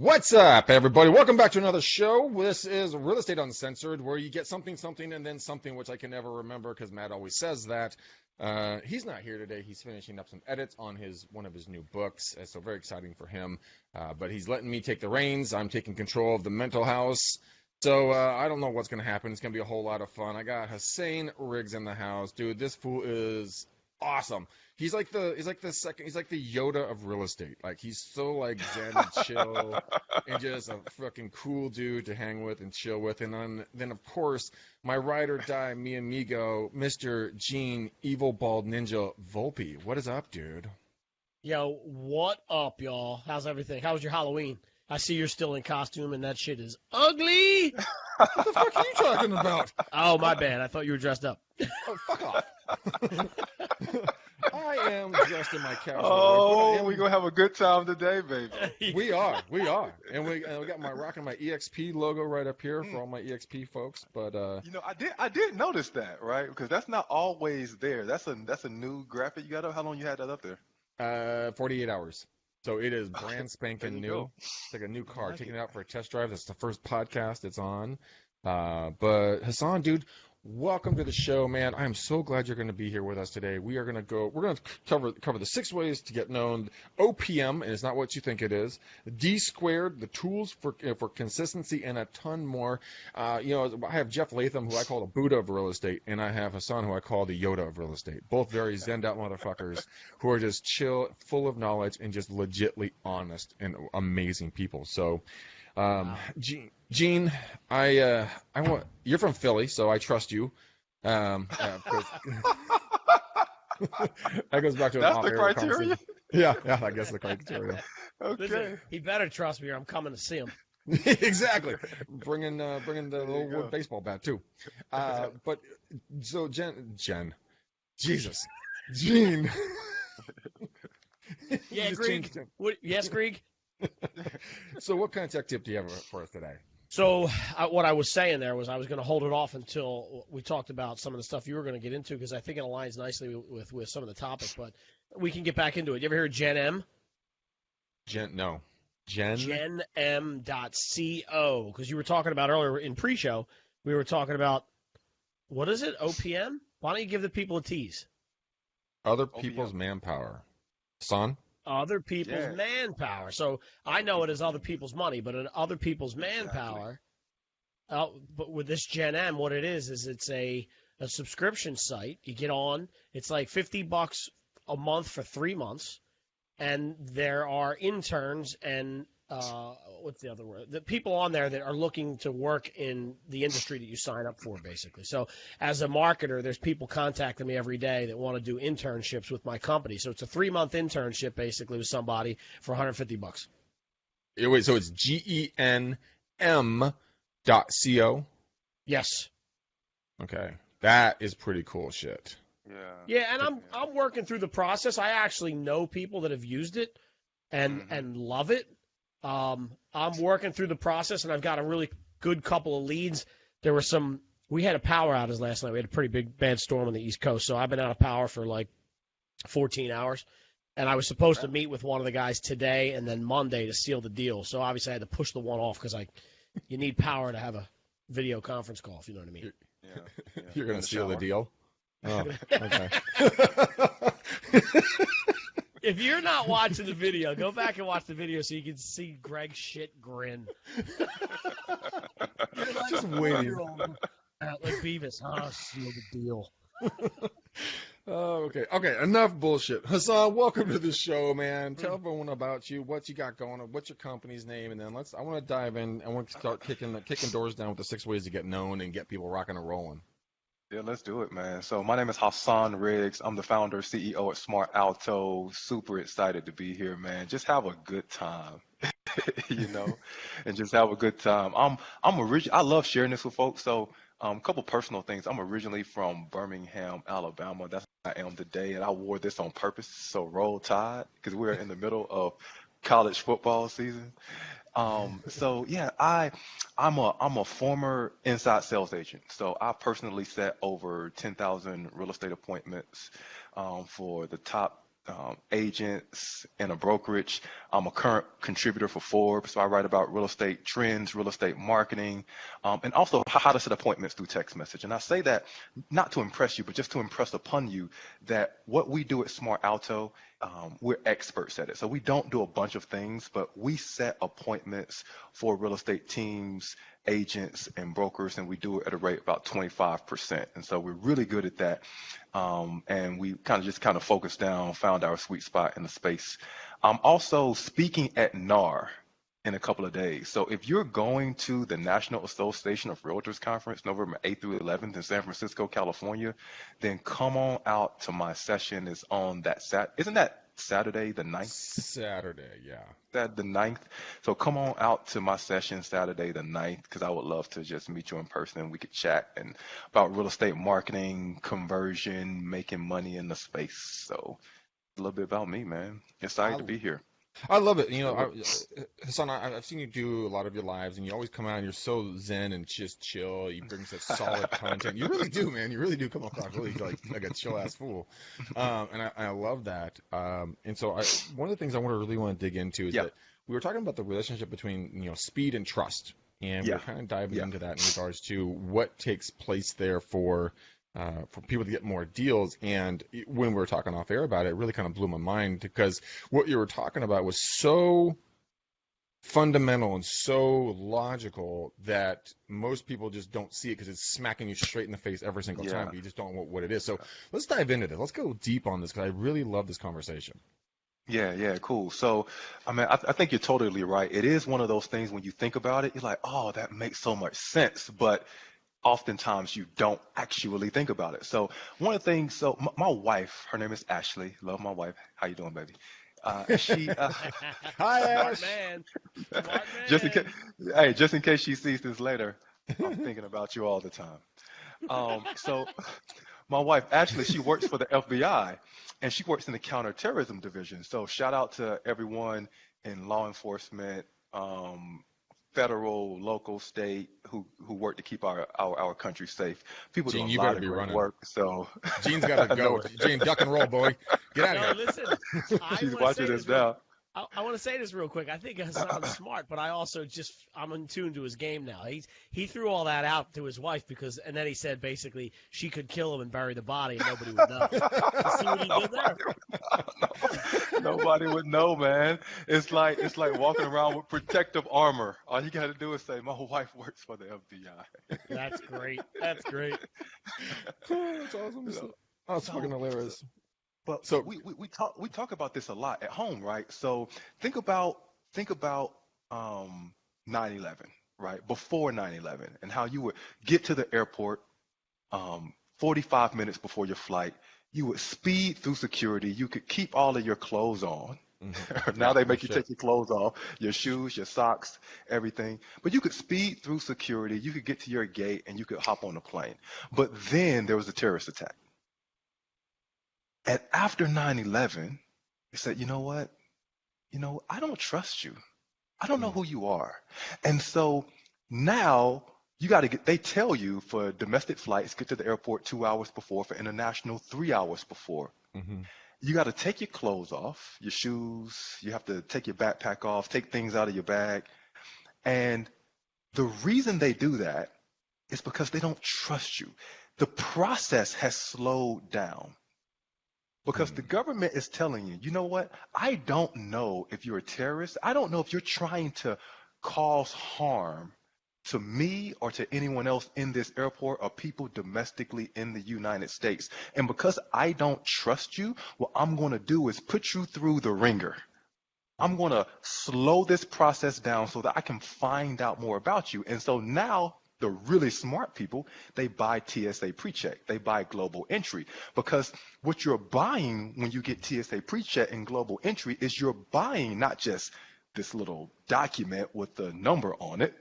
What's up, everybody? Welcome back to another show. This is Real Estate Uncensored, where you get something, and then something, which I can never remember because Matt always says that. He's not here today. He's finishing up some edits on one of his new books, so very exciting for him. But he's letting me take the reins. I'm taking control of the mental house. So I don't know what's going to happen. It's going to be a whole lot of fun. I got Hassan Riggs in the house. Dude, this fool is awesome. He's like the Yoda of real estate. Like, he's so like zen and chill and just a fucking cool dude to hang with and chill with. And then of course, my ride or die, mi amigo, Mr. Gene, Evil Bald Ninja Volpe. What is up, dude? Yo, what up, y'all? How's everything? How was your Halloween? I see you're still in costume, and that shit is ugly. What the fuck are you talking about? Oh, my bad. I thought you were dressed up. Oh, fuck off. I am dressed in my casual. Oh, we're going to have a good time today, baby. We are. And we got rocking my EXP logo right up here for all my EXP folks. But you know, I did notice that, right? Because that's not always there. That's a new graphic you got up. How long you had that up there? 48 hours. So it is brand spanking new. It's like a new car. Taking it out for a test drive. That's the first podcast it's on. But Hassan, dude, welcome to the show, man. I am so glad you're going to be here with us today. We're going to cover the 6 ways to get known, OPM, and it's not what you think it is, D squared, the tools for consistency, and a ton more. I have Jeff Latham, who I call the Buddha of real estate, and I have Hassan, who I call the Yoda of real estate. Both very zenned out motherfuckers who are just chill, full of knowledge, and just legitly honest and amazing people. So, Gene, you're from Philly, so I trust you. That goes back to that's the criteria. Yeah, I guess the criteria. Okay. Listen, he better trust me, or I'm coming to see him. Exactly. Bringing the little wood baseball bat too. But so Jen, Jesus, Gene. Yeah, Greg. Yes, Greg. So what kind of tech tip do you have for us today? So what I was saying there was I was going to hold it off until we talked about some of the stuff you were going to get into, because I think it aligns nicely with some of the topics, but we can get back into it. You ever hear of Gen M? No. GenM.co, because you were talking about earlier in pre-show, we were talking about, what is it, OPM? Why don't you give the people a tease? Other people's manpower. Son? Other people's manpower. So I know it as other people's money, but in other people's manpower, but with this Gen M, what it is it's a subscription site. You get on, it's like $50 a month for 3 months, and there are interns and what's the other word? The people on there that are looking to work in the industry that you sign up for, basically. So as a marketer, there's people contacting me every day that want to do internships with my company. So it's a 3-month internship, basically, with somebody for $150. Wait, so it's GenM.co? Yes. Okay. That is pretty cool shit. Yeah, and I'm working through the process. I actually know people that have used it and love it. I'm working through the process, and I've got a really good couple of leads. We had a power outage last night. We had a pretty bad storm on the East Coast, so I've been out of power for like 14 hours. And I was supposed to meet with one of the guys today and then Monday to seal the deal. So obviously I had to push the one off because you need power to have a video conference call, if you know what I mean. Yeah. You're going to seal the deal? Oh, okay. If you're not watching the video, go back and watch the video so you can see Greg's shit grin. You're like, just waiting. Like Beavis, seal the deal. Oh, okay. Okay, enough bullshit. Hassan, welcome to the show, man. Tell everyone about you, what you got going on, what's your company's name, and then I want to dive in. I want to start kicking doors down with the 6 ways to get known and get people rocking and rolling. Yeah, let's do it, man. So my name is Hassan Riggs. I'm the founder, CEO at Smart Alto. Super excited to be here, man. Just have a good time, and just have a good time. I love sharing this with folks. So a couple personal things. I'm originally from Birmingham, Alabama. That's where I am today, and I wore this on purpose. So roll tide, because we're in the middle of college football season. So yeah, I'm a former inside sales agent. So I personally set over 10,000 real estate appointments for the top agents in a brokerage. I'm a current contributor for Forbes, so I write about real estate trends, real estate marketing, and also how to set appointments through text message. And I say that not to impress you, but just to impress upon you that what we do at Smart Alto, we're experts at it. So we don't do a bunch of things, but we set appointments for real estate teams, agents, and brokers, and we do it at a rate of about 25%. And so we're really good at that. And we kind of focused down, found our sweet spot in the space. I'm also speaking at NAR in a couple of days. So if you're going to the National Association of Realtors Conference, November 8th through 11th in San Francisco, California, then come on out to my session. Is on that isn't that Saturday the 9th? Saturday, yeah. That the 9th. So come on out to my session Saturday the 9th, because I would love to just meet you in person and we could chat and about real estate marketing, conversion, making money in the space. So a little bit about me, man. Excited to be here. I love it. Hassan, I've seen you do a lot of your lives, and you always come out and you're so zen and just chill. You bring such solid content. You really do, man. You really do come across really like a chill ass fool, and I love that. And so one of the things I really want to dig into is that we were talking about the relationship between speed and trust, and we're kind of diving into that in regards to what takes place there for people to get more deals. And when we were talking off air about it, it really kind of blew my mind, because what you were talking about was so fundamental and so logical that most people just don't see it, because it's smacking you straight in the face every single time, but you just don't know what it is. So let's dive into this. Let's go deep on this, because I really love this conversation. Yeah, cool. So, I mean, I think you're totally right. It is one of those things when you think about it, you're like, oh, that makes so much sense. But oftentimes you don't actually think about it. So one of the things, my wife, her name is Ashley. Love my wife. How you doing, baby? She Hi, Ash. Smart man. Smart man. Just in case she sees this later, I'm thinking about you all the time. So my wife, Ashley, she works for the FBI, and she works in the counterterrorism division. So shout out to everyone in law enforcement, federal, local, state, who work to keep our country safe. People Gene, do a you lot better of be great running. work. So Gene's got to go. Gene, duck and roll, boy. Get out of here. Listen, she's watching this now. I want to say this real quick. I think Hassan's smart, but I also I'm in tune to his game now. He threw all that out to his wife and then he said basically she could kill him and bury the body and nobody would know. You see what he did there? Nobody would know, man. It's like walking around with protective armor. All you got to do is say, "My wife works for the FBI." That's great. That's great. That's awesome. That's fucking hilarious. But so we talk about this a lot at home, right? So think about 9/11, right? Before 9/11, and how you would get to the airport 45 minutes before your flight. You would speed through security. You could keep all of your clothes on. Mm-hmm. Now they make you take your clothes off, your shoes, your socks, everything. But you could speed through security. You could get to your gate and you could hop on a plane. But then there was a terrorist attack. And after 9/11, they said, you know what? I don't trust you. I don't know who you are. And so now they tell you for domestic flights, get to the airport 2 hours before, for international, 3 hours before. Mm-hmm. You got to take your clothes off, your shoes. You have to take your backpack off, take things out of your bag. And the reason they do that is because they don't trust you. The process has slowed down. Because the government is telling you, you know what? I don't know if you're a terrorist. I don't know if you're trying to cause harm to me or to anyone else in this airport or people domestically in the United States. And because I don't trust you, what I'm going to do is put you through the ringer. I'm going to slow this process down so that I can find out more about you. And so now the really smart people, they buy TSA PreCheck. They buy global entry, because what you're buying when you get TSA PreCheck and global entry is you're buying not just this little document with the number on it.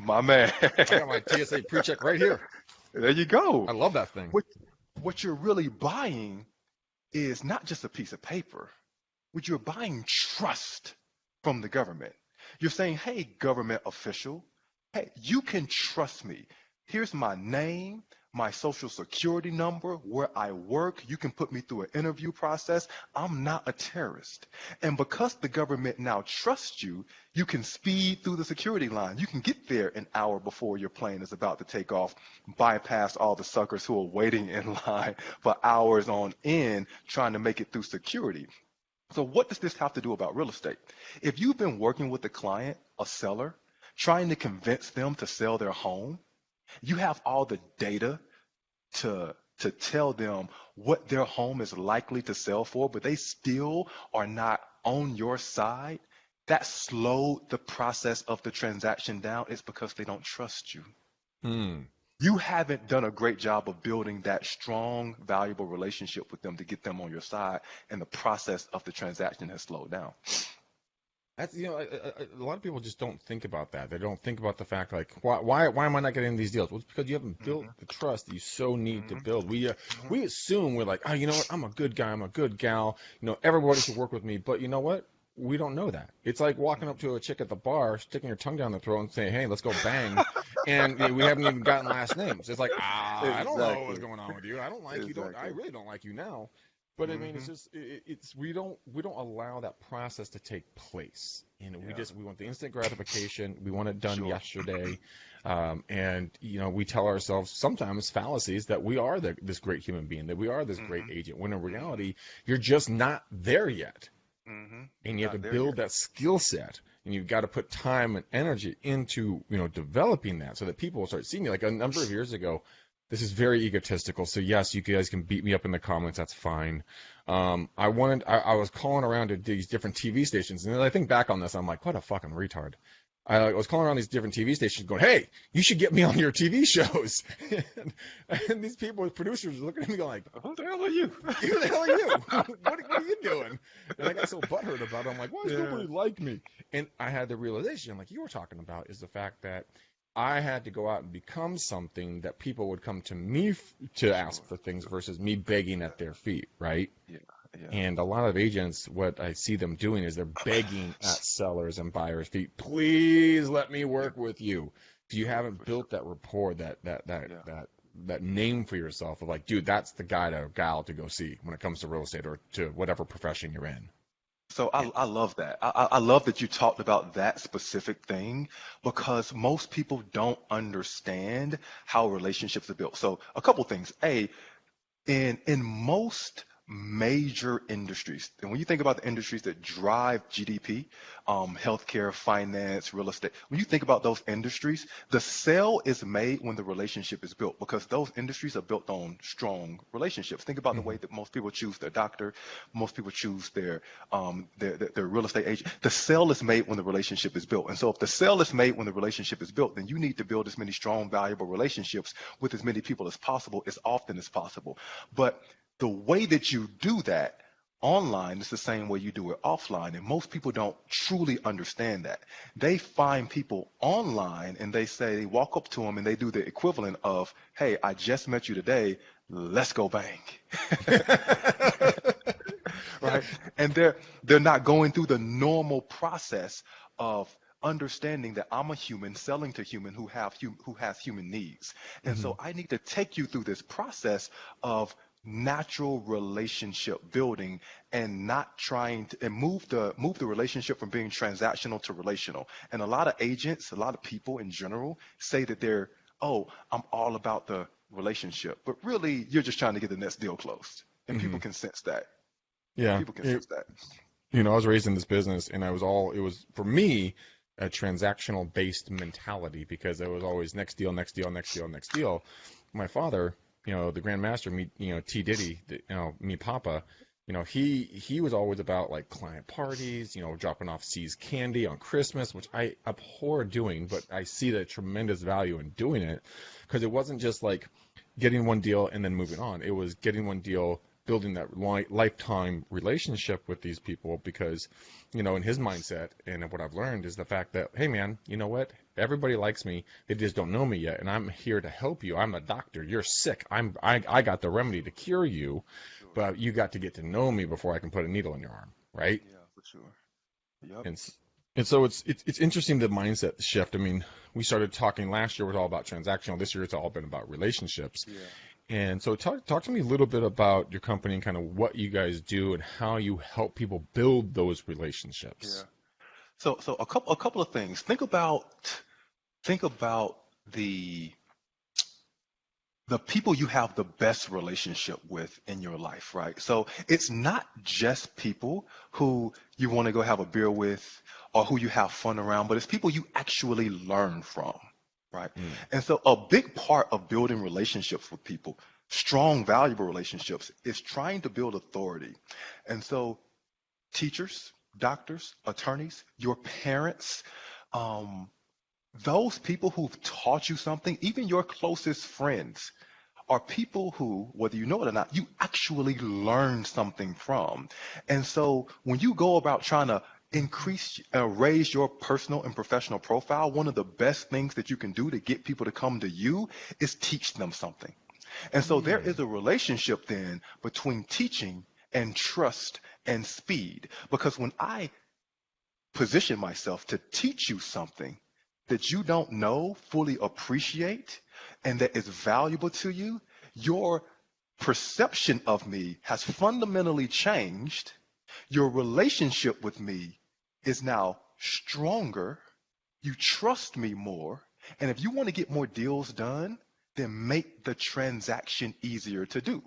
My man. I got my TSA PreCheck right here. There you go. I love that thing. What you're really buying is not just a piece of paper. What you're buying, trust from the government. You're saying, hey, government official, hey, you can trust me. Here's my name, my social security number, where I work. You can put me through an interview process. I'm not a terrorist. And because the government now trusts you, you can speed through the security line. You can get there an hour before your plane is about to take off, bypass all the suckers who are waiting in line for hours on end trying to make it through security. So what does this have to do about real estate? If you've been working with a client, a seller, trying to convince them to sell their home, you have all the data to tell them what their home is likely to sell for, but they still are not on your side. That slowed the process of the transaction down. It's because they don't trust you. Hmm. You haven't done a great job of building that strong, valuable relationship with them to get them on your side, and the process of the transaction has slowed down. That's, a lot of people just don't think about that. They don't think about the fact, like, why am I not getting these deals? Well, it's because you haven't built the trust that you so need to build. We assume we're like, oh, you know what? I'm a good guy. I'm a good gal. Everybody should work with me. But you know what? We don't know that. It's like walking up to a chick at the bar, sticking your tongue down the throat and saying, hey, let's go bang. And we haven't even gotten last names. It's like, I don't know what's going on with you. I don't like you. I really don't like you now. But I mean, it's just we don't allow that process to take place, and we want the instant gratification. We want it done yesterday, and we tell ourselves sometimes fallacies that we are this great human being, that we are this great agent. When in reality, you're just not there yet, and you have to build that skill set, and you've got to put time and energy into developing that so that people will start seeing you. Like a number of years ago. This is very egotistical, so yes, you guys can beat me up in the comments. That's fine. I was calling around to these different TV stations, and as I think back on this, I'm like, what a fucking retard. I was calling around these different TV stations going, hey, you should get me on your TV shows. and these people, as producers, are looking at me going like, who the hell are you? Who the hell are you? what are you doing? And I got so butthurt about it. I'm like, why does nobody like me? And I had the realization, like you were talking about, is the fact that I had to go out and become something that people would come to me to ask for things versus me begging at their feet, right? Yeah. And a lot of agents, what I see them doing is they're begging at sellers and buyers' feet, please let me work with you. If you haven't built that rapport, that name for yourself of like, dude, that's the guy or gal to go see when it comes to real estate or to whatever profession you're in. So I love that. I love that you talked about that specific thing because most people don't understand how relationships are built. So a couple things. In most major industries, and when you think about the industries that drive GDP, healthcare, finance, real estate, when you think about those industries, the sale is made when the relationship is built because those industries are built on strong relationships. Think about the way that most people choose their doctor, most people choose their real estate agent. The sale is made when the relationship is built. And so if the sale is made when the relationship is built, then you need to build as many strong, valuable relationships with as many people as possible, as often as possible. But the way that you do that online is the same way you do it offline, and most people don't truly understand that. They find people online and they walk up to them and they do the equivalent of, hey, I just met you today, let's go bang. Right? And they're not going through the normal process of understanding that I'm a human selling to human who has human needs. And so I need to take you through this process of natural relationship building and not trying to and move the relationship from being transactional to relational. And a lot of agents, a lot of people in general say that I'm all about the relationship, but really you're just trying to get the next deal closed. And people can sense that. Yeah. People can sense that. I was raised in this business and it was for me a transactional based mentality because it was always next deal, next deal, next deal, next deal. My father, the Grand Master, T. Diddy, me Papa, he was always about like client parties, dropping off C's candy on Christmas, which I abhor doing, but I see the tremendous value in doing it because it wasn't just like getting one deal and then moving on. It was getting one deal, building that lifetime relationship with these people because, in his mindset and what I've learned is the fact that, hey, man, you know what? Everybody likes me. They just don't know me yet, and I'm here to help you. I'm a doctor. You're sick. I got the remedy to cure you, but you got to get to know me before I can put a needle in your arm, right? Yeah, for sure. Yep. And so it's interesting, the mindset shift. I mean, we started talking last year was all about transactional. This year it's all been about relationships. Yeah. And so talk to me a little bit about your company and kind of what you guys do and how you help people build those Yeah. relationships. So a couple of things. Think about the people you have the best relationship with in your life, right? So it's not just people who you want to go have a beer with or who you have fun around, but it's people you actually learn from, right? Mm. And so a big part of building relationships with people, strong, valuable relationships, is trying to build authority. And so teachers, doctors, attorneys, your parents, um, those people who've taught you something, even your closest friends, are people who, whether you know it or not, you actually learn something from. And so when you go about trying to raise your personal and professional profile, one of the best things that you can do to get people to come to you is teach them something. And so there Mm. is a relationship then between teaching and trust and speed. Because when I position myself to teach you something that you don't know, fully appreciate, and that is valuable to you, your perception of me has fundamentally changed. Your relationship with me is now stronger. You trust me more. And if you want to get more deals done, then make the transaction easier to do.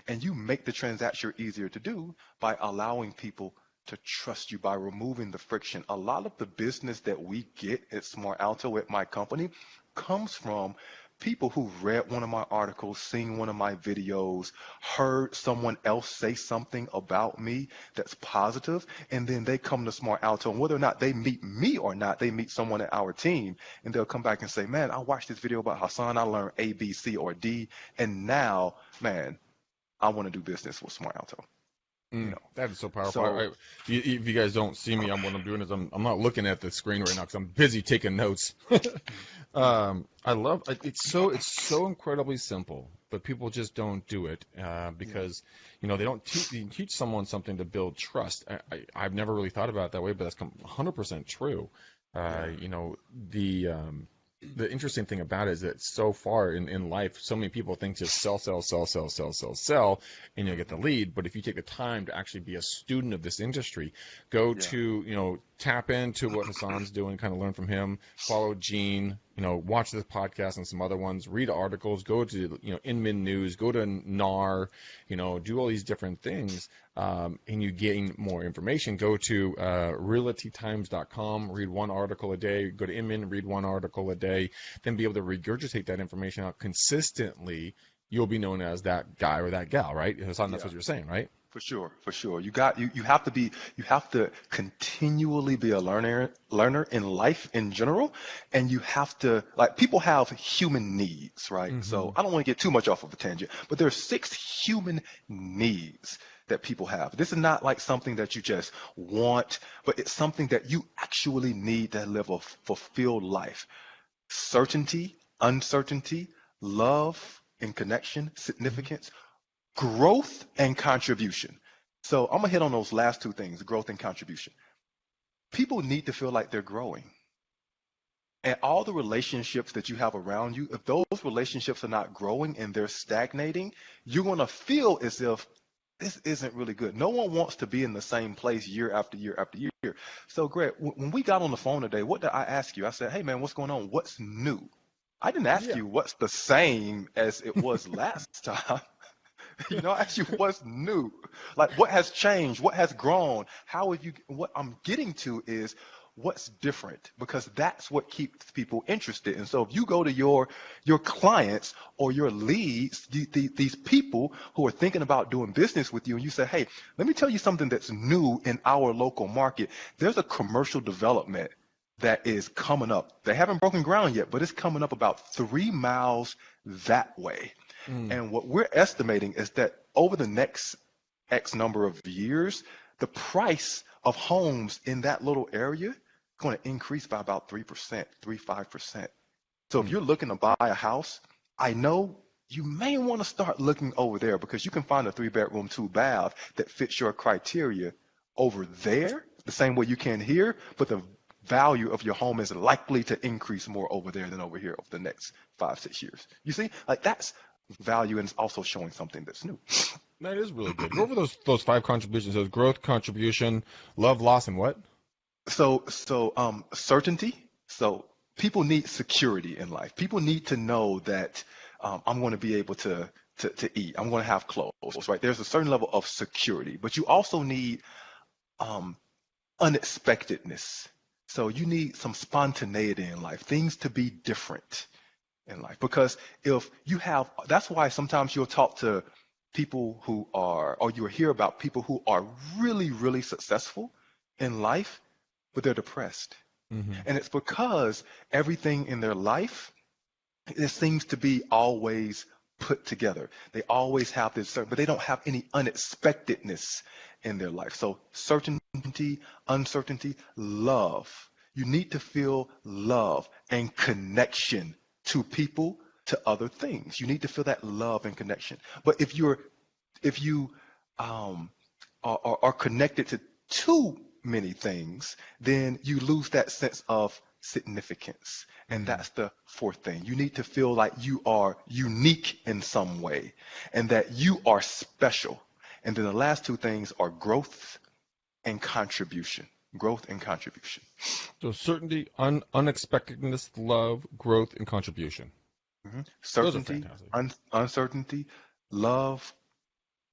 And you make the transaction easier to do by allowing people to trust you, by removing the friction. A lot of the business that we get at Smart Alto at my company comes from people who've read one of my articles, seen one of my videos, heard someone else say something about me that's positive, and then they come to Smart Alto. And whether or not they meet me or not, they meet someone at our team, and they'll come back and say, man, I watched this video about Hassan. I learned A, B, C, or D, and now, man, I want to do business with Smart Alto. You Mm, know, that is so powerful. so If you guys don't see me, what I'm doing is I'm not looking at the screen right now because I'm busy taking notes. It's so incredibly simple, but people just don't do it yeah, because they don't teach someone something to build trust. I've never really thought about it that way, but that's 100% true. yeah, The interesting thing about it is that so far in life, so many people think just sell, sell, sell, sell, sell, sell, sell, and you'll get the lead. But if you take the time to actually be a student of this industry, go yeah, to, tap into what Hassan's doing, kind of learn from him, follow Gene, watch this podcast and some other ones, read articles, go to, Inman News, go to NAR, do all these different things, and you gain more information. Go to realtytimes.com, read one article a day, go to Inman, read one article a day, then be able to regurgitate that information out consistently. You'll be known as that guy or that gal, right? Hassan, that's yeah. what you're saying, right? For sure, for sure. You have to be, you have to continually be a learner in life in general, and you have to, like, people have human needs, right? Mm-hmm. So I don't want to get too much off of a tangent, but there are 6 human needs that people have. This is not like something that you just want, but it's something that you actually need to live a fulfilled life. Certainty, uncertainty, love and connection, Mm-hmm. significance, growth and contribution. So I'm gonna hit on those last 2 things, growth and contribution. People need to feel like they're growing. And all the relationships that you have around you, if those relationships are not growing and they're stagnating, you're gonna feel as if this isn't really good. No one wants to be in the same place year after year after year. So, Greg, when we got on the phone today, what did I ask you? I said, hey, man, what's going on? What's new? I didn't ask Yeah. you what's the same as it was last time. I ask you what's new, like what has changed, what has grown, how have you? What I'm getting to is what's different, because that's what keeps people interested. And so if you go to your clients or your leads, these people who are thinking about doing business with you, and you say, hey, let me tell you something that's new in our local market. There's a commercial development that is coming up. They haven't broken ground yet, but it's coming up about 3 miles that way. Mm. And what we're estimating is that over the next X number of years, the price of homes in that little area is going to increase by about 3%, 5%. So if Mm. you're looking to buy a house, I know you may want to start looking over there because you can find a 3-bedroom, 2-bath that fits your criteria over there the same way you can here, but the value of your home is likely to increase more over there than over here over the next 5, 6 years. You see, like that's value, and it's also showing something that's new. That is really good. Go over those 5 contributions. There's growth, contribution, love, loss, and what? So certainty. So people need security in life. People need to know that I'm going to be able to eat. I'm going to have clothes, right? There's a certain level of security, but you also need um, unexpectedness. So you need some spontaneity in life, things to be different in life. Because if you have, that's why sometimes you'll talk to people who are, or you'll hear about people who are really, really successful in life, but they're depressed. Mm-hmm. And it's because everything in their life, it seems to be always put together. They always have this certain, but they don't have any unexpectedness in their life. So certainty, uncertainty, love. You need to feel love and connection to people, to other things. You need to feel that love and connection. But if you are connected to too many things, then you lose that sense of significance. And that's the fourth thing. You need to feel like you are unique in some way and that you are special. And then the last two things are growth and contribution. Growth and contribution. So certainty, unexpectedness, love, growth, and contribution. Mm-hmm. Those are Certainty, fantastic. uncertainty, love,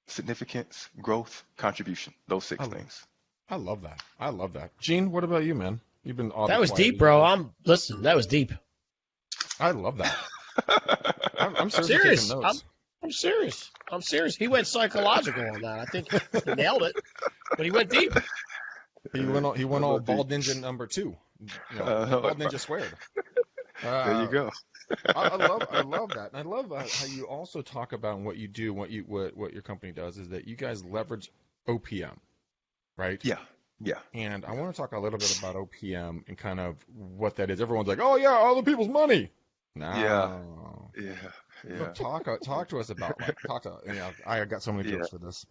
significance, growth, contribution. Those six I, things. I love that. I love that. Gene, what about you, man? You've been oddly That was quiet deep, as bro. usual. Listen, that was deep. I love that. I'm seriously Serious. taking notes. I'm serious. I'm serious. He went psychological on that. I think he nailed it, but he went deep. He went all Bald Ninja number 2. Bald Ninja squared. There you go. I love that, and I love how you also talk about what you do, what your company does is that you guys leverage OPM, right? Yeah. And I want to talk a little bit about OPM and kind of what that is. Everyone's like, "Oh yeah, all the people's money." No. Yeah. Talk to us about I got so many jokes for this.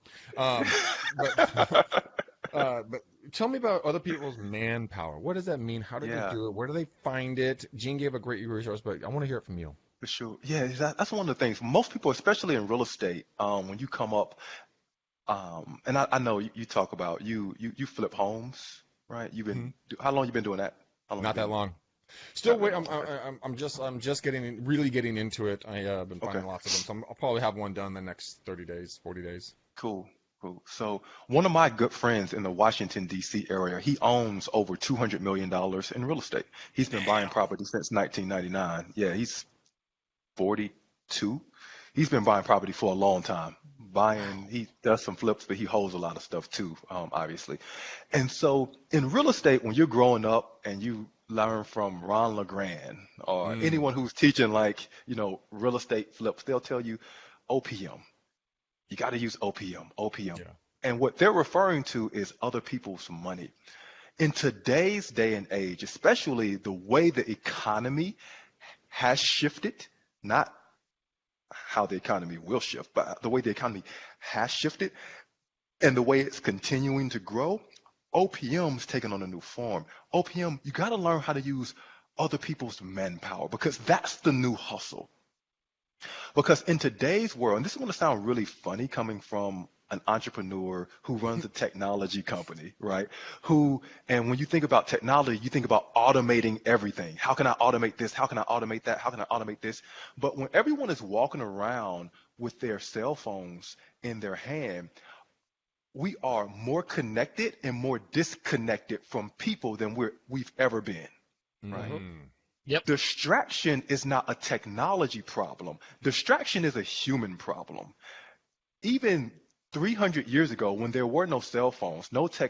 But tell me about other people's manpower. What does that mean? How do they do it? Where do they find it? Gene gave a great resource, but I want to hear it from you. For sure. Yeah, that's one of the things. Most people, especially in real estate, when you come up, and I know you talk about you flip homes, right? How long you been doing that? Not that long. Still wait. I'm just really getting into it. I've been finding lots of them, so I'll probably have one done the next 30 days, 40 days. Cool. So one of my good friends in the Washington, D.C. area, he owns over $200 million in real estate. He's been buying property since 1999. Yeah, he's 42. He's been buying property for a long time. He does some flips, but he holds a lot of stuff too, obviously. And so in real estate, when you're growing up and you learn from Ron LeGrand or anyone who's teaching real estate flips, they'll tell you OPM. You got to use OPM. Yeah. And what they're referring to is other people's money. In today's day and age, especially the way the economy has shifted, not how the economy will shift, but the way the economy has shifted and the way it's continuing to grow, OPM's taking on a new form. OPM, you got to learn how to use other people's manpower because that's the new hustle. Because in today's world, and this is going to sound really funny coming from an entrepreneur who runs a technology company, right? And when you think about technology, you think about automating everything. How can I automate this? How can I automate that? How can I automate this? But when everyone is walking around with their cell phones in their hand, we are more connected and more disconnected from people than we've ever been, right? Yep. Distraction is not a technology problem. Distraction is a human problem. Even 300 years ago, when there were no cell phones, not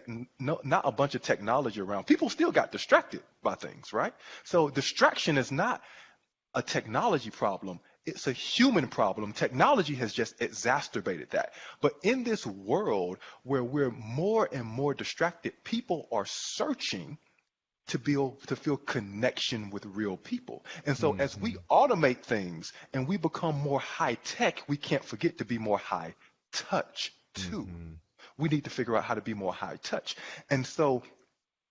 a bunch of technology around, people still got distracted by things, right? So distraction is not a technology problem. It's a human problem. Technology has just exacerbated that. But in this world where we're more and more distracted, people are searching to feel connection with real people. And so as we automate things and we become more high tech, we can't forget to be more high touch too. We need to figure out how to be more high touch. And so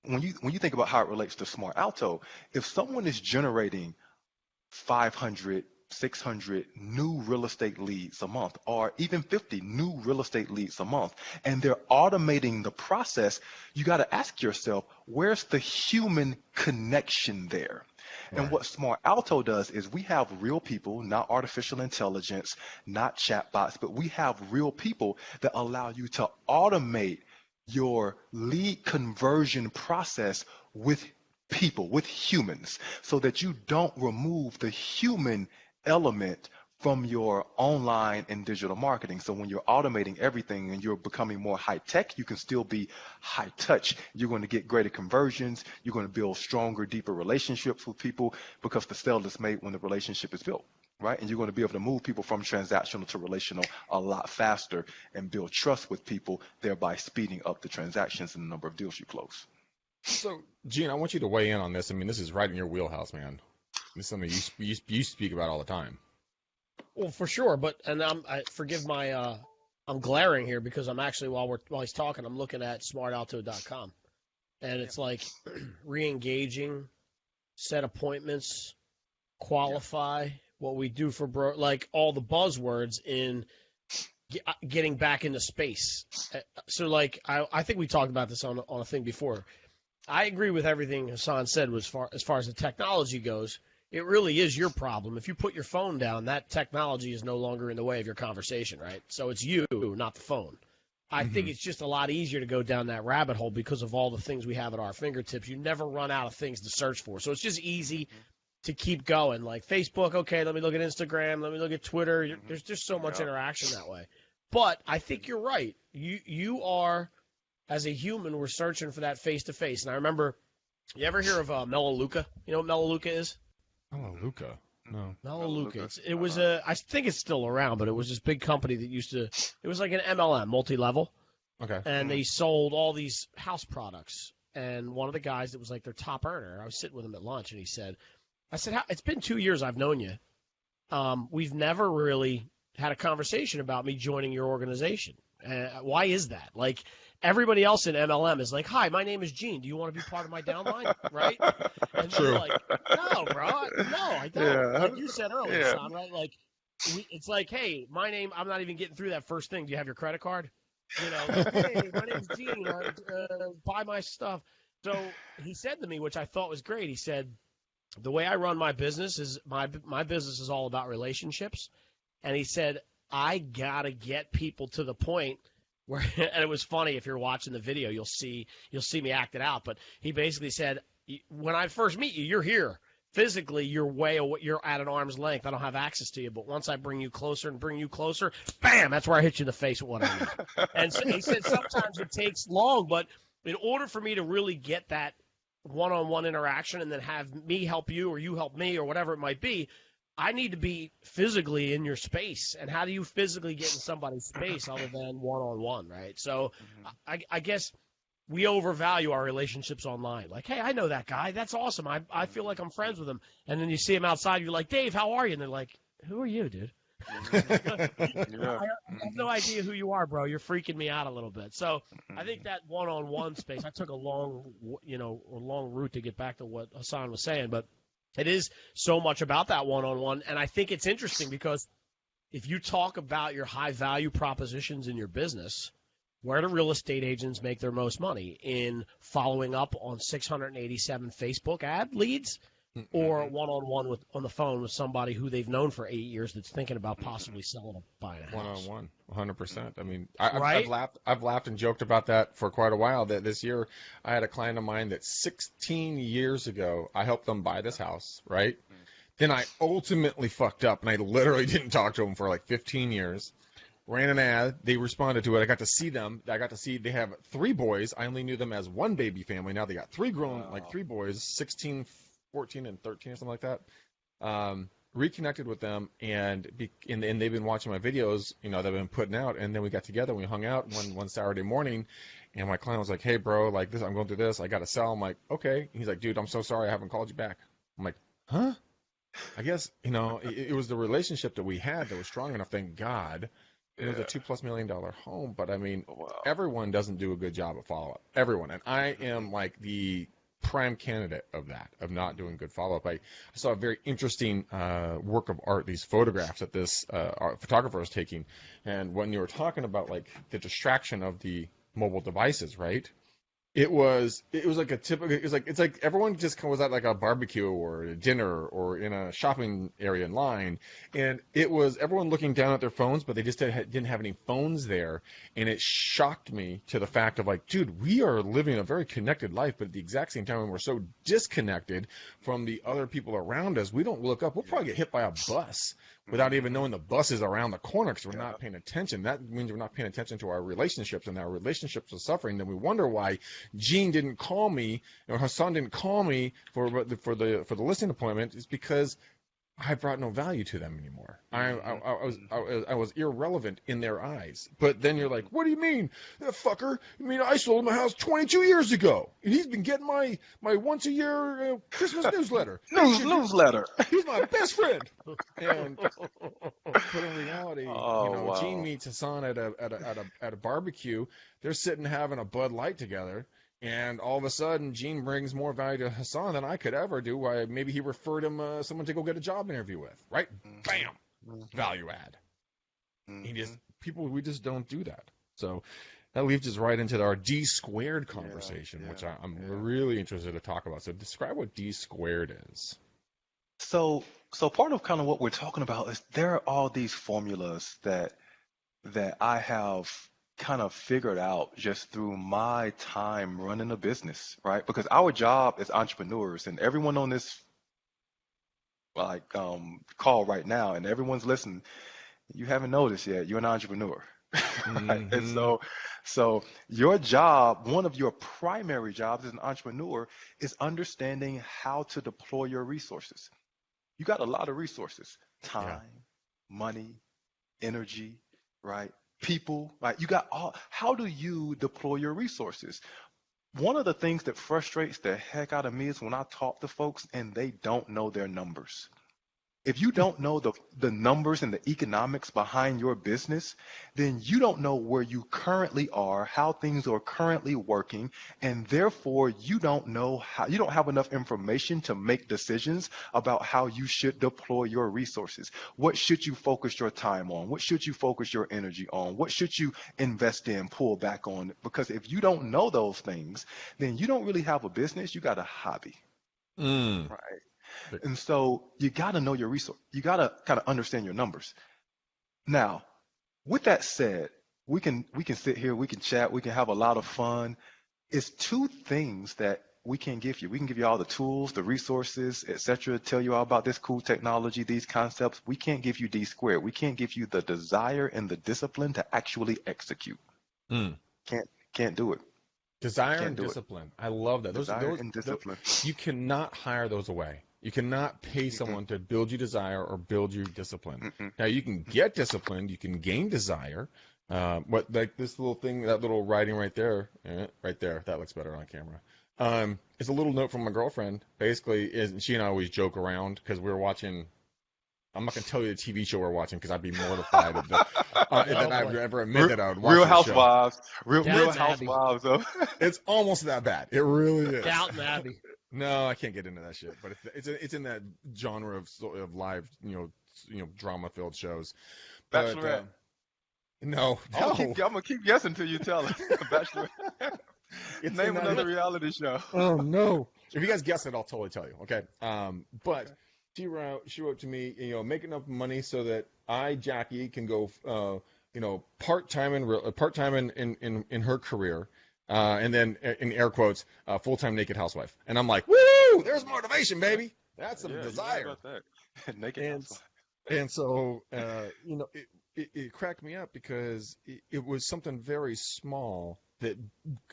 when you think about how it relates to Smart Alto, if someone is generating 500, 600 new real estate leads a month, or even 50 new real estate leads a month, and they're automating the process, you got to ask yourself, where's the human connection there? And Right. what Smart Alto does is we have real people, not artificial intelligence, not chatbots, but we have real people that allow you to automate your lead conversion process with people, with humans, so that you don't remove the human element from your online and digital marketing. So when you're automating everything and you're becoming more high tech, you can still be high touch. You're going to get greater conversions. You're going to build stronger, deeper relationships with people because the sale is made when the relationship is built. Right? And you're going to be able to move people from transactional to relational a lot faster and build trust with people, thereby speeding up the transactions and the number of deals you close. So, Gene, I want you to weigh in on this. I mean, this is right in your wheelhouse, man. This is something you speak about all the time. Well, for sure, but forgive my I'm glaring here because I'm actually while he's talking, I'm looking at smartalto.com, and it's like reengaging, set appointments, qualify, what we do for like all the buzzwords in getting back into space. So like I think we talked about this on a thing before. I agree with everything Hassan said as far as the technology goes. It really is your problem. If you put your phone down, that technology is no longer in the way of your conversation, right? So it's you, not the phone. I think it's just a lot easier to go down that rabbit hole because of all the things we have at our fingertips. You never run out of things to search for. So it's just easy to keep going. Like Facebook, okay, let me look at Instagram, let me look at Twitter. There's just so much interaction that way. But I think you're right. You are, as a human, we're searching for that face-to-face. And I remember, you ever hear of Melaleuca? You know what Melaleuca is? Oh, Luca. No. Melaleuca. It was I think it's still around, but it was this big company that it was like an MLM, multi-level. Okay. And they sold all these house products. And one of the guys that was like their top earner, I was sitting with him at lunch, and he said, it's been 2 years I've known you. We've never really had a conversation about me joining your organization. Why is that? Like, everybody else in MLM is like, hi, my name is Gene. Do you want to be part of my downline? Right? And True. they're like, no, bro. No, I don't. Yeah. Like you said earlier, Yeah. Son, right? Like, it's like, hey, my name, I'm not even getting through that first thing. Do you have your credit card? You know, like, hey, my name's Gene. Buy my stuff. So he said to me, which I thought was great, he said, the way I run my business is my business is all about relationships. And he said, I got to get people to the point where, and it was funny, if you're watching the video, you'll see me act it out. But he basically said, when I first meet you, you're here. Physically, you're way away, you're at an arm's length. I don't have access to you. But once I bring you closer, bam, that's where I hit you in the face with what I need. And so he said sometimes it takes long, but in order for me to really get that one-on-one interaction and then have me help you or you help me or whatever it might be, I need to be physically in your space. And how do you physically get in somebody's space other than one-on-one, right? So I guess we overvalue our relationships online. Like, hey, I know that guy. That's awesome. I feel like I'm friends with him. And then you see him outside. You're like, Dave, how are you? And they're like, who are you, dude? I have no idea who you are, bro. You're freaking me out a little bit. So I think that one-on-one space, I took a long route to get back to what Hassan was saying, but it is so much about that one-on-one. And I think it's interesting because if you talk about your high-value propositions in your business, where do real estate agents make their most money? In following up on 687 Facebook ad leads or one-on-one on the phone with somebody who they've known for 8 years that's thinking about possibly selling or buying a house? One-on-one, 100%. I mean, Right? I've laughed and joked about that for quite a while. That this year, I had a client of mine that 16 years ago, I helped them buy this house, right? Then I ultimately fucked up, and I literally didn't talk to them for like 15 years. Ran an ad. They responded to it. I got to see them. They have 3 boys. I only knew them as one baby family. Now they got 3 boys, 16, 14, and 13 or something like that. Reconnected with them, and they've been watching my videos, that I've been putting out. And then we got together. We hung out one Saturday morning, and my client was like, "Hey, bro, like this, I'm going through this. I got to sell." I'm like, "Okay." And he's like, "Dude, I'm so sorry. I haven't called you back." I'm like, "Huh?" I guess it was the relationship that we had that was strong enough. Thank God. It was a $2+ million home, but I mean, Wow. everyone doesn't do a good job at follow-up. Everyone, and I am like the prime candidate of that, of not doing good follow-up. I saw a very interesting work of art, these photographs that this photographer was taking, and when you were talking about like the distraction of the mobile devices, right? It was like a typical. It's like everyone just was at like a barbecue or a dinner or in a shopping area in line, and it was everyone looking down at their phones, but they just didn't have any phones there, and it shocked me to the fact of like, dude, we are living a very connected life, but at the exact same time, we're so disconnected from the other people around us. We don't look up. We'll probably get hit by a bus without even knowing the bus is around the corner because we're not paying attention. That means we're not paying attention to our relationships, and our relationships are suffering. Then we wonder why Gene didn't call me, or Hassan didn't call me for the listing appointment. Is because I brought no value to them anymore. I was irrelevant in their eyes. But then you're like, what do you mean, that fucker? You mean I sold him a house 22 years ago, and he's been getting my once a year Christmas newsletter. Newsletter. He's my best friend. And but in reality, Wow. Gene meets Hassan at a barbecue. They're sitting having a Bud Light together. And all of a sudden, Gene brings more value to Hassan than I could ever do. Why? Maybe he referred him someone to go get a job interview with. Right? Bam, value add. We just don't do that. So that leads us right into our D squared conversation, which I'm really interested to talk about. So describe what D squared is. So part of kind of what we're talking about is there are all these formulas that I have kind of figured out just through my time running a business, right? Because our job as entrepreneurs, and everyone on this call right now, and everyone's listening, you haven't noticed yet, you're an entrepreneur. Right? And so your job, one of your primary jobs as an entrepreneur, is understanding how to deploy your resources. You got a lot of resources: time, money, energy, right? People, right? You got all. How do you deploy your resources? One of the things that frustrates the heck out of me is when I talk to folks and they don't know their numbers. If you don't know the numbers and the economics behind your business, then you don't know where you currently are, how things are currently working, and therefore you don't have enough information to make decisions about how you should deploy your resources. What should you focus your time on? What should you focus your energy on? What should you invest in, pull back on? Because if you don't know those things, then you don't really have a business, you got a hobby. Right. And so you got to know your resource. You got to kind of understand your numbers. Now, with that said, we can sit here, we can chat, we can have a lot of fun. It's two things that we can give you. We can give you all the tools, the resources, etc. Tell you all about this cool technology, these concepts. We can't give you D squared. We can't give you the desire and the discipline to actually execute. Can't do it. Desire and discipline. I love that. Desire and discipline. You cannot hire those away. You cannot pay someone to build you desire or build you discipline. Now, you can get disciplined. You can gain desire. But like this little thing, that little writing right there, that looks better on camera. It's a little note from my girlfriend. Basically, she and I always joke around because we're watching. I'm not going to tell you the TV show we're watching because I'd be mortified that I would ever admit that I would watch Real the Housewives. show. Real Housewives. It's almost that bad. It really is. Downton Abbey. No, I can't get into that shit. But it's in that genre of live, drama filled shows. Bachelorette. No. I'm gonna keep guessing till you tell us. Bachelorette. Name another reality show. Oh no! If you guys guess it, I'll totally tell you. Okay. But she wrote to me, make enough money so that Jackie, can go, part time in her career. And then in air quotes, full-time naked housewife. And I'm like, woo! There's motivation, baby. That's some desire. About that. Naked housewife. And so, it cracked me up because it was something very small that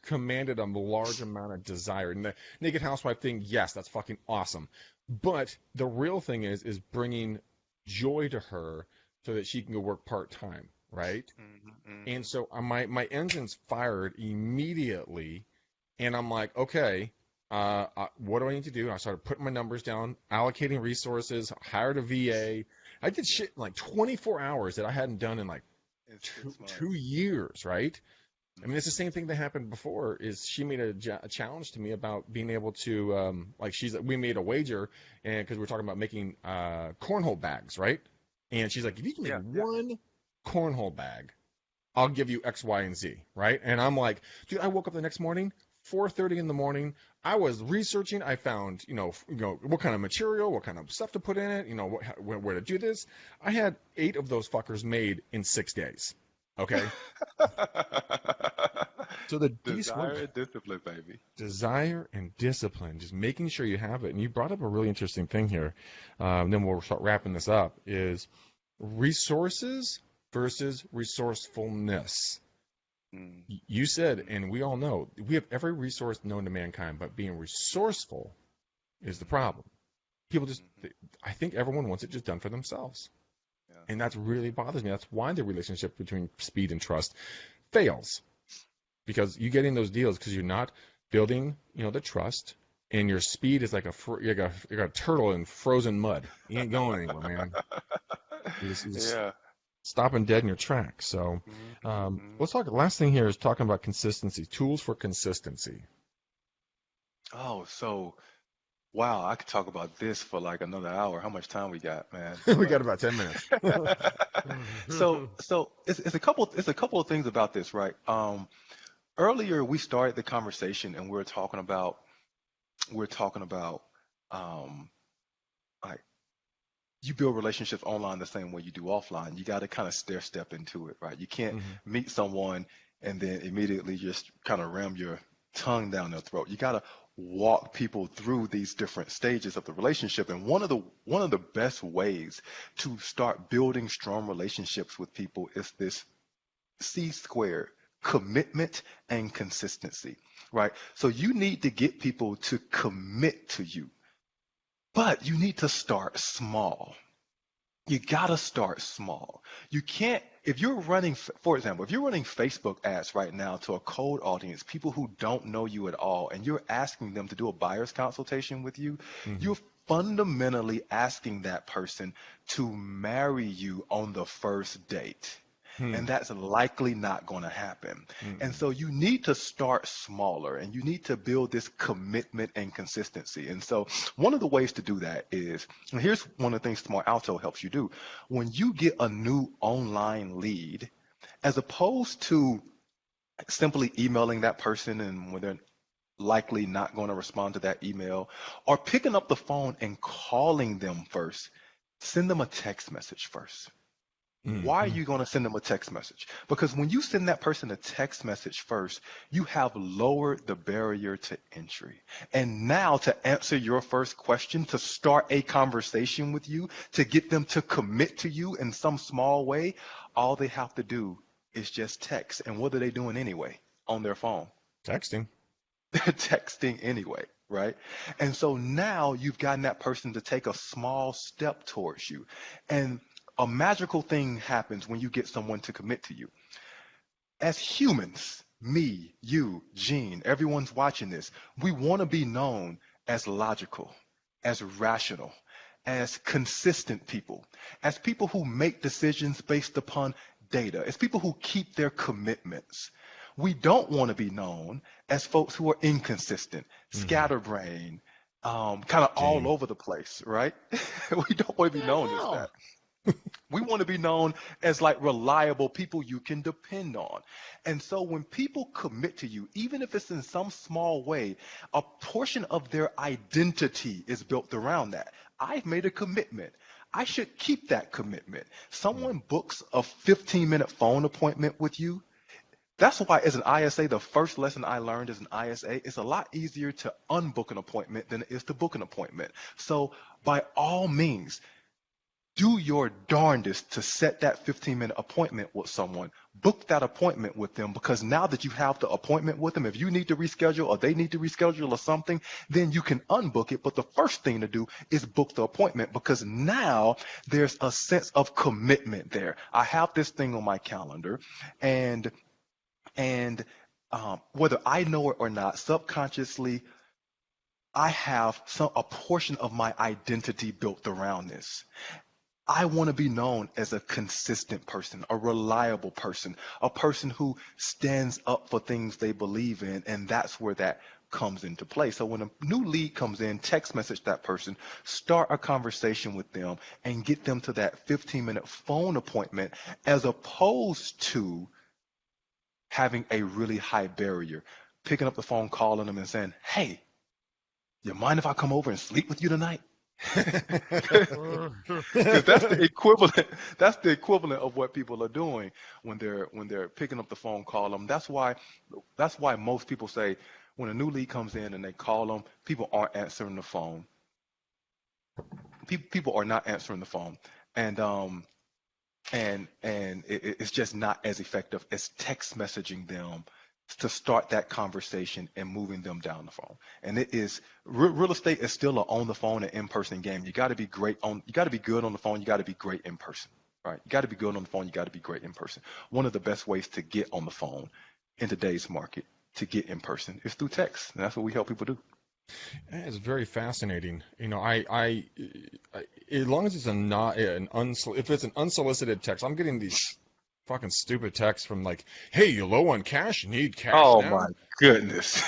commanded a large amount of desire. And the naked housewife thing, yes, that's fucking awesome. But the real thing is bringing joy to her so that she can go work part-time. Right? And so my engine's fired immediately, and I'm like, okay, what do I need to do? And I started putting my numbers down, allocating resources, hired a VA. I did shit in like 24 hours that I hadn't done in like In two, 6 months. 2 years, right? I mean, it's the Mm-hmm. same thing that happened before. Is she made a challenge to me about being able to like we made a wager, and because we're talking about making cornhole bags, right? And she's like, if you can make Yeah, yeah. one cornhole bag, I'll give you X, Y, and Z, right? And I'm like, dude, I woke up the next morning, 4:30 in the morning. I was researching. I found, what kind of material, what kind of stuff to put in it, where to do this. I had 8 of those fuckers made in 6 days. Okay, so the Desire and discipline, baby. desire and discipline, just making sure you have it. And you brought up a really interesting thing here. Then we'll start wrapping this up. Is resources versus resourcefulness. Mm, You said, mm, and we all know, we have every resource known to mankind, but being resourceful is the mm-hmm, problem. People just, mm-hmm. I think everyone wants it just done for themselves. Yeah. And that's really bothers me. That's why the relationship between speed and trust fails. Because you get in those deals because you're not building, the trust, and your speed is like you're a turtle in frozen mud. You ain't going anywhere, man. You just Yeah. stopping dead in your tracks. So Mm-hmm. let's talk. Last thing here is talking about consistency, tools for consistency. Oh, so wow, I could talk about this for like another hour. How much time we got, man? We got But about 10 minutes. so it's a couple of things about this, right? Earlier we started the conversation and we're talking about um like you build relationships online the same way you do offline. You got to kind of stair step into it, right? You can't Hmm. meet someone and then immediately just kind of ram your tongue down their throat. You got to walk people through these different stages of the relationship. And one of the best ways to start building strong relationships with people is this C squared: commitment and consistency, right? So you need to get people to commit to you, but you need to start small. You gotta start small. You can't, if you're running, for example, if you're running Facebook ads right now to a cold audience, people who don't know you at all, and you're asking them to do a buyer's consultation with you, Hmm. you're fundamentally asking that person to marry you on the first date. Hmm. And that's likely not going to happen. And Hmm. so you need to start smaller and you need to build this commitment and consistency. And so one of the ways to do that is, and here's one of the things Smart Alto helps you do. When you get a new online lead, as opposed to simply emailing that person and when they're likely not going to respond to that email, or picking up the phone and calling them first, send them a text message first. Why are Hmm. you going to send them a text message? Because when you send that person a text message first, you have lowered the barrier to entry. And now, to answer your first question, to start a conversation with you, to get them to commit to you in some small way, all they have to do is just text. And what are they doing anyway on their phone? Texting. They're texting anyway, right? And so now you've gotten that person to take a small step towards you. And a magical thing happens when you get someone to commit to you. As humans, me, you, Gene, everyone's watching this, we want to be known as logical, as rational, as consistent people, as people who make decisions based upon data, as people who keep their commitments. We don't want to be known as folks who are inconsistent, Hmm. scatterbrained, kind of all Gene. over the place, right? We don't want to be The known as that. hell? We want to be known as like reliable people you can depend on. And so when people commit to you, even if it's in some small way, a portion of their identity is built around that. I've made a commitment. I should keep that commitment. Hmm. Someone books a 15-minute phone appointment with you. That's why, as an ISA, the first lesson I learned as an ISA, it's a lot easier to unbook an appointment than it is to book an appointment. So, by all means, do your darndest to set that 15-minute appointment with someone. Book that appointment with them, because now that you have the appointment with them, if you need to reschedule or they need to reschedule or something, then you can unbook it. But the first thing to do is book the appointment, because now there's a sense of commitment there. I have this thing on my calendar, and whether I know it or not, subconsciously, I have a portion of my identity built around this. I want to be known as a consistent person, a reliable person, a person who stands up for things they believe in, and that's where that comes into play. So when a new lead comes in, text message that person, start a conversation with them, and get them to that 15-minute phone appointment, as opposed to having a really high barrier, picking up the phone, calling them, and saying, "Hey, you mind if I come over and sleep with you tonight?" Because that's the equivalent. That's the equivalent of what people are doing when they're picking up the phone, call them. That's why most people say when a new lead comes in and they call them, people aren't answering the phone. People are not answering the phone, and it's just not as effective as text messaging them to start that conversation and moving them down the phone. And it is real estate is still a on the phone and in person game. You got to be great on. You got to be good on the phone. You got to be great in person. Right? You got to be good on the phone. You got to be great in person. One of the best ways to get on the phone in today's market to get in person is through text. And that's what we help people do. It's very fascinating. As long as it's if it's an unsolicited text, I'm getting these fucking stupid texts from like, "Hey, you low on cash? You need cash Oh now?" my goodness.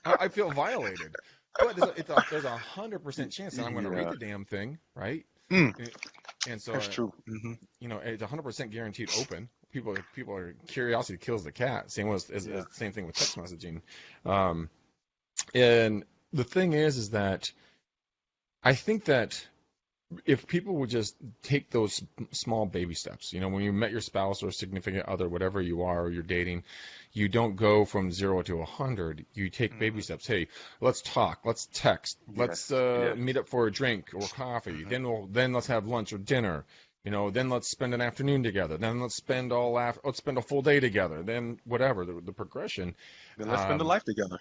I feel violated. But there's 100% chance that I'm going to read Yeah. the damn thing, right? Mm, And so, that's true. Hmm. it's 100% guaranteed open. People are curiosity kills the cat. Same thing with text messaging. And the thing is that I think that if people would just take those small baby steps, when you met your spouse or significant other, whatever you are, or you're dating, you don't go from 0 to 100. You take baby steps. Hey, let's talk. Let's text. Let's Yes. meet up for a drink or coffee. Then let's have lunch or dinner. Then let's spend an afternoon together. Then let's spend a full day together. Then whatever the progression. Then let's spend a life together.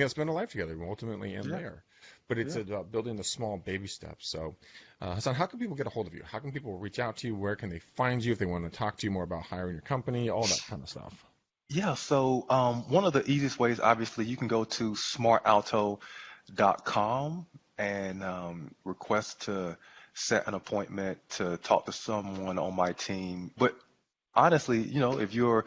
Spend a life together. We ultimately end there. But it's about building the small baby steps. So, Hassan, how can people get a hold of you? How can people reach out to you? Where can they find you if they want to talk to you more about hiring your company, all that kind of stuff? Yeah, so one of the easiest ways, obviously, you can go to smartalto.com and request to set an appointment to talk to someone on my team. But honestly, if you're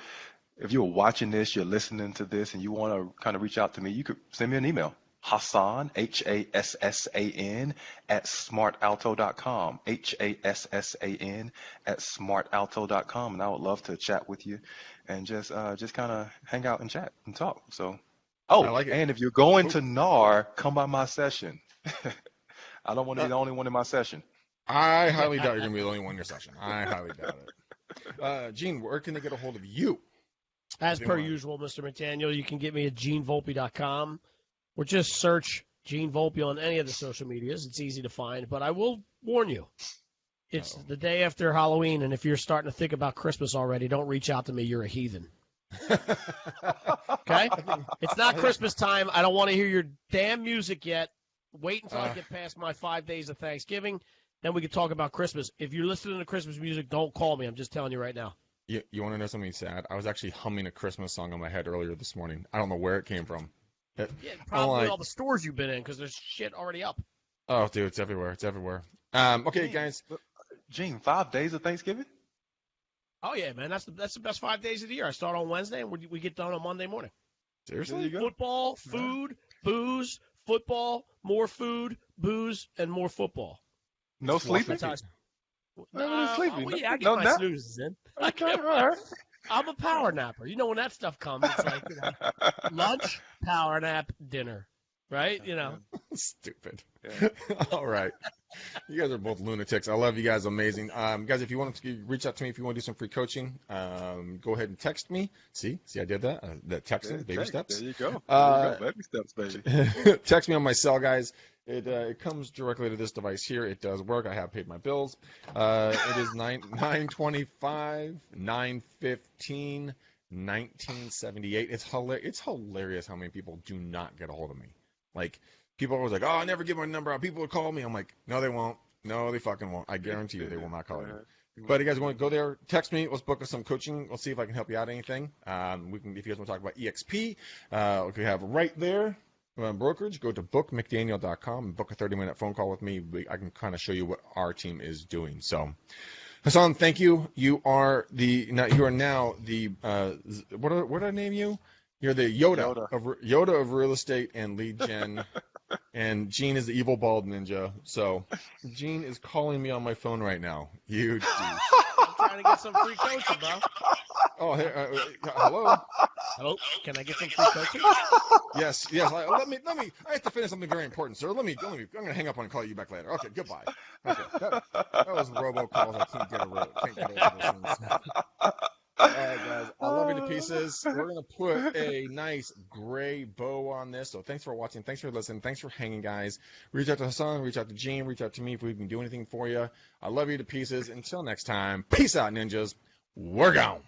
watching this, you're listening to this, and you want to kind of reach out to me, you could send me an email. Hassan, Hassan, at smartalto.com. Hassan at smartalto.com. And I would love to chat with you and just kind of hang out and chat and talk. So, I like it. and if you're going to NAR, come by my session. I don't want to be the only one in my session. I highly doubt you're going to be the only one in your session. I highly doubt it. Gene, where can they get a hold of you? As per usual, Mr. McDaniel, you can get me at genevolpe.com or just search Gene Volpe on any of the social medias. It's easy to find, but I will warn you, it's the day after Halloween, and if you're starting to think about Christmas already, don't reach out to me. You're a heathen. Okay? It's not Christmas time. I don't want to hear your damn music yet. Wait until I get past my 5 days of Thanksgiving. Then we can talk about Christmas. If you're listening to Christmas music, don't call me. I'm just telling you right now. You want to know something sad? I was actually humming a Christmas song in my head earlier this morning. I don't know where it came from. Probably all the stores you've been in because there's shit already up. Oh, dude, it's everywhere. It's everywhere. Okay, guys. Gene, 5 days of Thanksgiving? Oh, yeah, man. That's the best 5 days of the year. I start on Wednesday, and we get done on Monday morning. Seriously? Football, food, booze, football, more food, booze, and more football. No sleeping? No sleeping. I get my snoozes in. Okay, all right. I'm a power napper. You know, when that stuff comes, it's like lunch, power nap, dinner, right? Stupid. Yeah. All right. You guys are both lunatics. I love you guys. Amazing. Guys, if you want to reach out to me, if you want to do some free coaching, go ahead and text me. See, I did that. That texting, baby steps. There you go. Baby steps, baby. Text me on my cell, guys. It comes directly to this device here. It does work. I have paid my bills. It is 925 915 1978. It's hilarious how many people do not get a hold of me. Like, people are always like, I never give my number out. People will call me. I'm like, no, they won't. No, they fucking won't. I guarantee you they will not call you. But you guys want to go there, text me. Let's book us some coaching. Let's see if I can help you out anything. If you guys want to talk about EXP, we have right there. brokerage, go to bookmcdaniel.com and book a 30-minute phone call with me. I can kind of show you what our team is doing. So, Hassan, thank you. You are now the what did I name you? You're the Yoda of real estate and lead gen. And Gene is the evil bald ninja. So Gene is calling me on my phone right now. You douche. I'm trying to get some free coaching, bro. Oh, hey, hello. Hello, can I get some free coaching? Yes. Let me. I have to finish something very important, sir. Let me. I'm gonna hang up and call you back later. Okay, goodbye. Okay, that was robocalls. I can't get over those things. All right, guys. I love you to pieces. We're going to put a nice gray bow on this. So thanks for watching. Thanks for listening. Thanks for hanging, guys. Reach out to Hassan. Reach out to Gene. Reach out to me if we can do anything for you. I love you to pieces. Until next time, peace out, ninjas. We're gone.